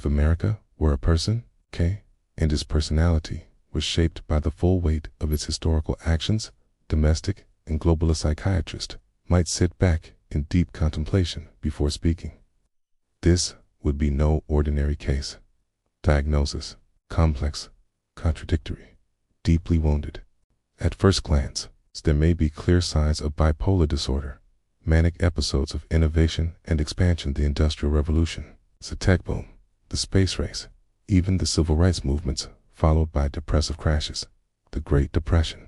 if America were a person, and its personality was shaped by the full weight of its historical actions, domestic and global, a psychiatrist might sit back in deep contemplation before speaking. This would be no ordinary case. Diagnosis: complex, contradictory, deeply wounded. At first glance, there may be clear signs of bipolar disorder, manic episodes of innovation and expansion, the Industrial Revolution, the tech boom, the space race, even the civil rights movements, followed by depressive crashes, the Great Depression,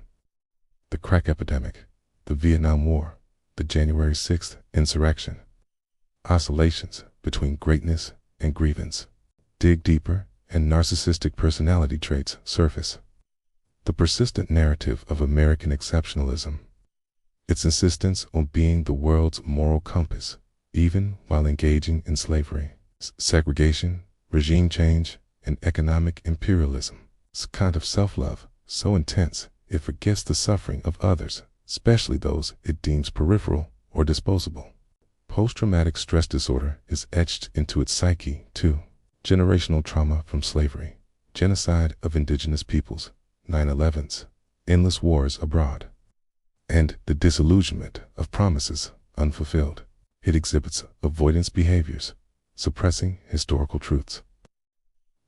the crack epidemic, the Vietnam War, the January 6th insurrection. Oscillations between greatness and grievance. Dig deeper, and narcissistic personality traits surface. The persistent narrative of American exceptionalism. Its insistence on being the world's moral compass, even while engaging in slavery, segregation, regime change, and economic imperialism. It's a kind of self-love so intense it forgets the suffering of others, especially those it deems peripheral or disposable. Post-traumatic stress disorder is etched into its psyche too. Generational trauma from slavery, genocide of indigenous peoples, 9/11s, endless wars abroad, and the disillusionment of promises unfulfilled. It exhibits avoidance behaviors, suppressing historical truths,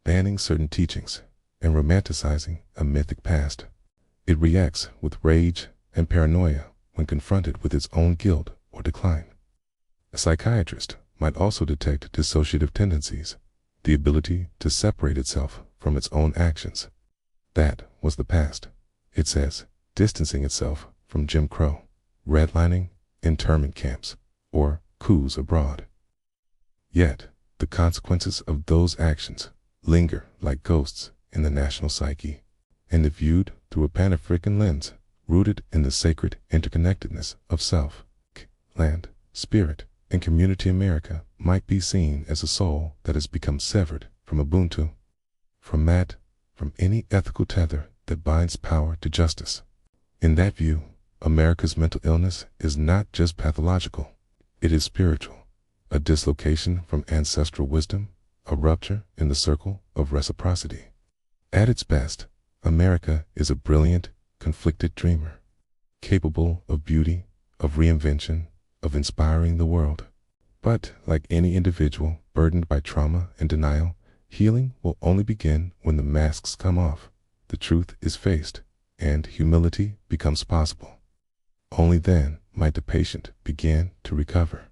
banning certain teachings, and romanticizing a mythic past. It reacts with rage and paranoia when confronted with its own guilt or decline. A psychiatrist might also detect dissociative tendencies, the ability to separate itself from its own actions. That was the past, it says, distancing itself from Jim Crow, redlining, internment camps, or coups abroad. Yet, the consequences of those actions linger like ghosts in the national psyche, and if viewed through a Pan-African lens, rooted in the sacred interconnectedness of self, land, spirit, and community, America might be seen as a soul that has become severed from Ubuntu, from any ethical tether that binds power to justice. In that view, America's mental illness is not just pathological, it is spiritual, a dislocation from ancestral wisdom, a rupture in the circle of reciprocity. At its best, America is a brilliant, conflicted dreamer, capable of beauty, of reinvention, of inspiring the world. But, like any individual burdened by trauma and denial, healing will only begin when the masks come off, the truth is faced, and humility becomes possible. Only then might the patient begin to recover.